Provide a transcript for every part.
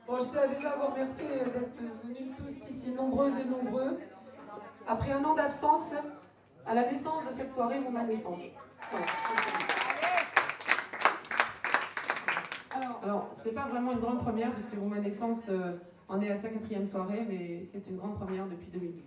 Bon, je tiens déjà à vous remercier d'être venus tous ici, nombreuses et nombreux, après un an d'absence, à la naissance de cette soirée, mon naissance. Voilà. Alors, c'est pas vraiment une grande première, puisque mon naissance en est à sa 4e soirée, mais c'est une grande première depuis 2012.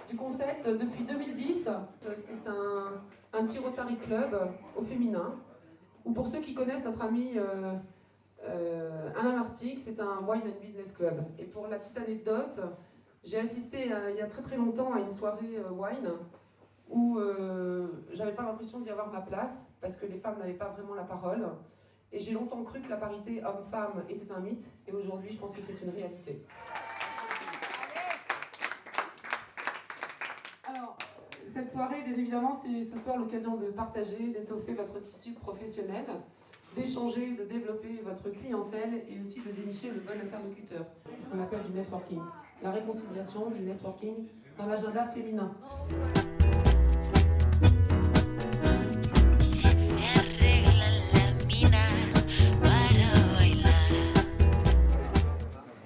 Du concept depuis 2010, c'est un petit Rotary Club au féminin, ou pour ceux qui connaissent notre ami Alain Martigues, c'est un Wine and Business Club. Et pour la petite anecdote, j'ai assisté il y a très très longtemps à une soirée wine où j'avais pas l'impression d'y avoir ma place parce que les femmes n'avaient pas vraiment la parole. Et j'ai longtemps cru que la parité homme-femme était un mythe, et aujourd'hui je pense que c'est une réalité. Alors, cette soirée, bien évidemment, c'est ce soir l'occasion de partager, d'étoffer votre tissu professionnel, d'échanger, de développer votre clientèle et aussi de dénicher le bon interlocuteur. C'est ce qu'on appelle du networking. La réconciliation du networking dans l'agenda féminin.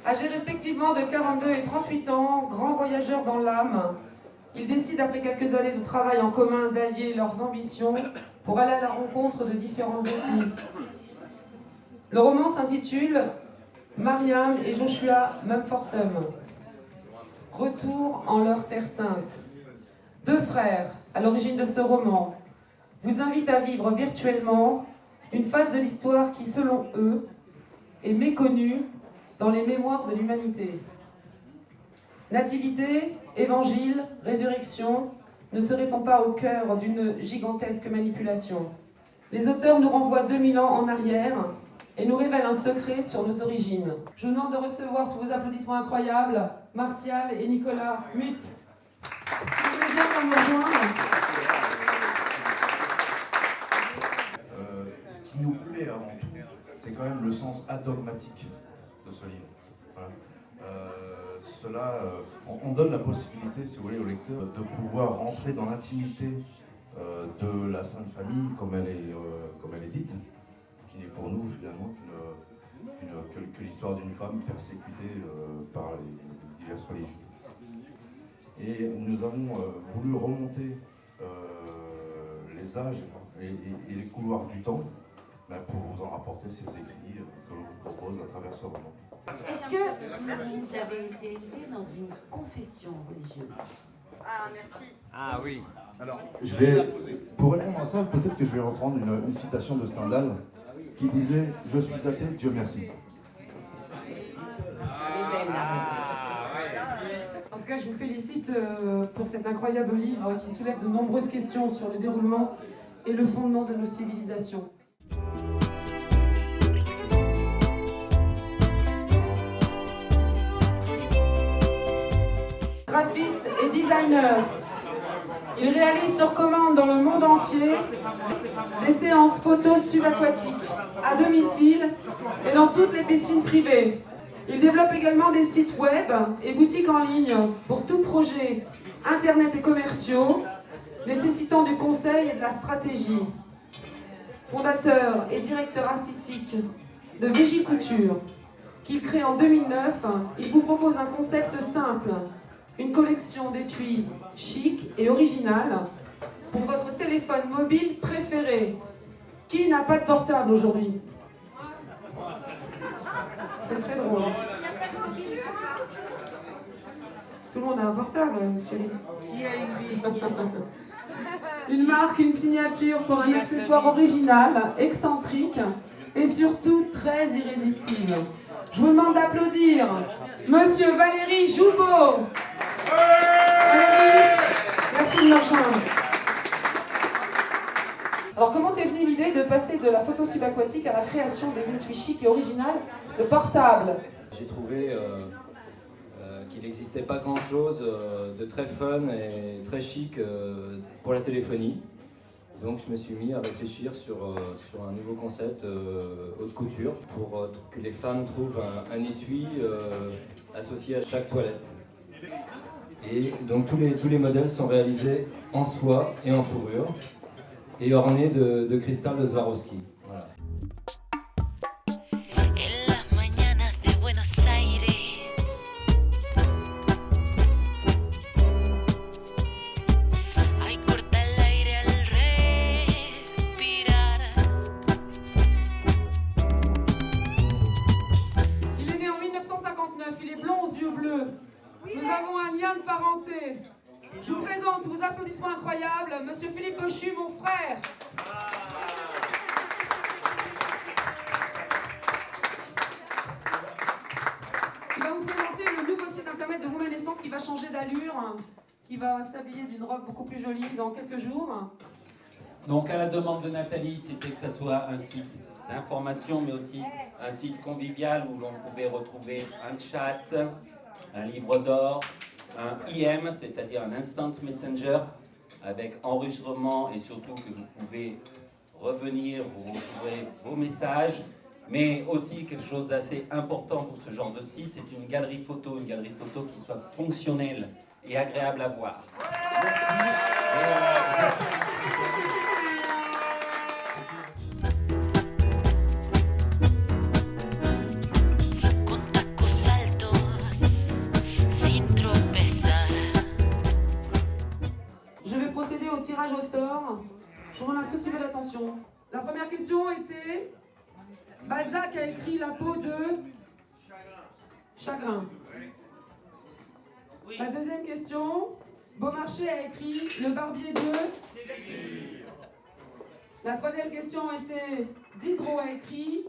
Âgés respectivement de 42 et 38 ans, grands voyageurs dans l'âme, ils décident après quelques années de travail en commun d'allier leurs ambitions pour aller à la rencontre de différentes ethnies. Le roman s'intitule Mariam et Joshua Mumforsum. Retour en leur terre sainte. Deux frères, à l'origine de ce roman, vous invitent à vivre virtuellement une phase de l'histoire qui, selon eux, est méconnue dans les mémoires de l'humanité. Nativité, évangile, résurrection, ne serait-on pas au cœur d'une gigantesque manipulation? Les auteurs nous renvoient 2000 ans en arrière et nous révèlent un secret sur nos origines. Je vous demande de recevoir sous vos applaudissements incroyables Martial et Nicolas Mutt. Vous voulez bien nous rejoindre? Ce qui nous plaît avant tout, c'est quand même le sens adogmatique de ce livre. Voilà. On donne la possibilité, si vous voulez, au lecteur de pouvoir rentrer dans l'intimité de la Sainte Famille comme elle est dite, qui n'est pour nous finalement que l'histoire d'une femme persécutée par les diverses religions. Et nous avons voulu remonter les âges et les couloirs du temps pour vous en rapporter ces écrits que l'on vous propose à travers ce roman. Est-ce que vous avez été élevé dans une confession religieuse? Ah, merci. Ah oui. Alors, pour répondre à ça, peut-être que je vais reprendre une citation de Stendhal qui disait « Je suis athée, Dieu merci ». En tout cas, je vous félicite pour cet incroyable livre qui soulève de nombreuses questions sur le déroulement et le fondement de nos civilisations. Graphiste et designer, il réalise sur commande dans le monde entier des séances photos subaquatiques, à domicile et dans toutes les piscines privées. Il développe également des sites web et boutiques en ligne pour tout projet internet et commerciaux nécessitant du conseil et de la stratégie. Fondateur et directeur artistique de Végicouture, qu'il crée en 2009, il vous propose un concept simple, une collection d'étuis chic et originales pour votre téléphone mobile préféré. Qui n'a pas de portable aujourd'hui? C'est très drôle. Tout le monde a un portable, chérie. Qui a une vie? Une marque, une signature pour un accessoire original, excentrique et surtout très irrésistible. Je vous demande d'applaudir Monsieur Valérie Joubeau. Valérie, merci de me rejoindre. Alors comment t'es venue l'idée de passer de la photo subaquatique à la création des étuis chics et originales de portables? J'ai trouvé qu'il n'existait pas grand-chose de très fun et très chic pour la téléphonie. Donc je me suis mis à réfléchir sur un nouveau concept haute couture pour que les femmes trouvent un étui associé à chaque toilette. Et donc tous les modèles sont réalisés en soie et en fourrure et ornés de cristal de Swarovski. Voilà. Il est blond aux yeux bleus. Nous avons un lien de parenté. Je vous présente sous vos applaudissements incroyables Monsieur Philippe Bochu, mon frère. Il va vous présenter le nouveau site internet de Women Essence qui va changer d'allure, qui va s'habiller d'une robe beaucoup plus jolie dans quelques jours. Donc à la demande de Nathalie, c'était que ça soit un site d'information, mais aussi un site convivial où l'on pouvait retrouver un chat, un livre d'or, un IM, c'est-à-dire un Instant Messenger, avec enregistrement et surtout que vous pouvez revenir, vous retrouver vos messages, mais aussi quelque chose d'assez important pour ce genre de site, c'est une galerie photo qui soit fonctionnelle et agréable à voir. Au tirage au sort, je vous demande un tout petit peu d'attention. La première question était Balzac a écrit La peau de chagrin. La deuxième question, Beaumarchais a écrit Le barbier de. La troisième question était Diderot a écrit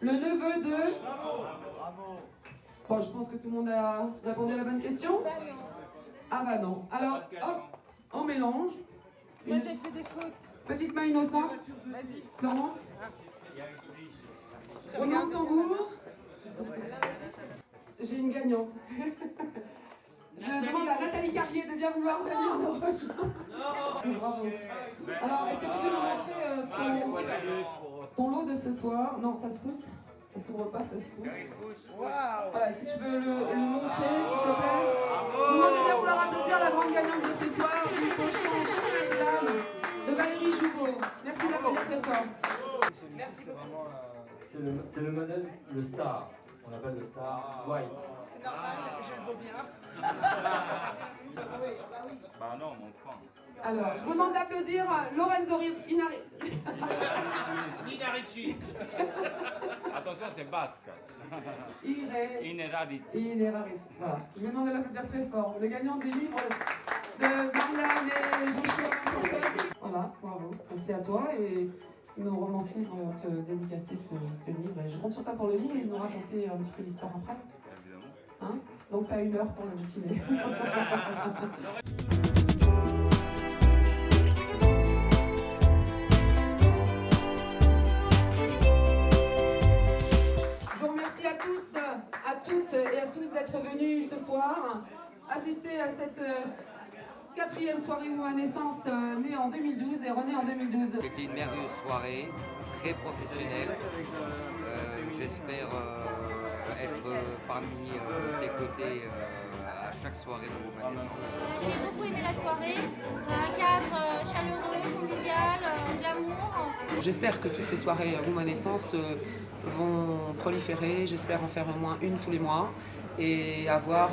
Le neveu de. Bon, je pense que tout le monde a répondu à la bonne question. Ah bah non. Alors, hop, on mélange. Moi j'ai fait des fautes. Petite main innocente. Vas-y. Florence. Roulement de tambour. J'ai une gagnante. Je demande à Nathalie Carrier de bien vouloir venir nous rejoindre. Bravo. Alors, est-ce que tu peux nous montrer ton lot de ce soir? Non, ça se pousse. Ça s'ouvre pas, ça se pousse. Voilà, est-ce que tu peux le montrer, s'il te plaît? Nous demandons bien vouloir applaudir la grande gagnante de ce soir, du cochon Shine de Valérie Jouveau. Merci d'applaudir très fort. Merci beaucoup. C'est le modèle, le Star. On l'appelle le Star White. C'est normal, je le vaux bien. Bah non, mon frère. Alors, je vous demande d'applaudir Lorenzo Inarici. Attention, c'est basque. Inerariti. Voilà. Je vous demande de l'applaudir très fort. Le gagnant du livre de Marianne et Joshua. Voilà, bravo. Merci à toi et nos romanciers vont te dédicacer ce livre. Et je compte sur toi pour le lire et nous raconter un petit peu l'histoire après. Évidemment. Hein? Donc tu as 1 heure pour le bouquiner. Je vous remercie à tous, à toutes et à tous d'être venus ce soir assister à cette 4e soirée Women Essence née en 2012 et renée en 2012. C'était une merveilleuse soirée, très professionnelle. J'espère être parmi tes côtés à chaque soirée de Women Essence. J'ai beaucoup aimé la soirée, un cadre chaleureux, convivial, de l'amour. J'espère que toutes ces soirées Women Essence vont proliférer, j'espère en faire au moins une tous les mois et avoir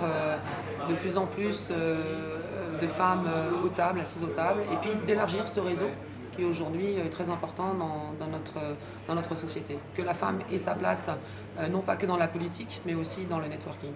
de plus en plus de femmes aux tables, assises aux tables, et puis d'élargir ce réseau qui aujourd'hui est très important dans notre société. Que la femme ait sa place, non pas que dans la politique, mais aussi dans le networking.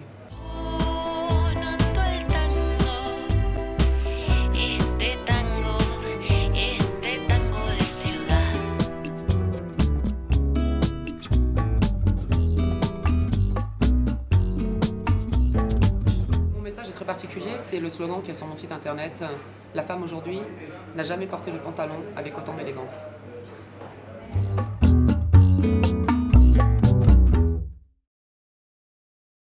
Particulier, c'est le slogan qui est sur mon site internet. La femme aujourd'hui n'a jamais porté le pantalon avec autant d'élégance.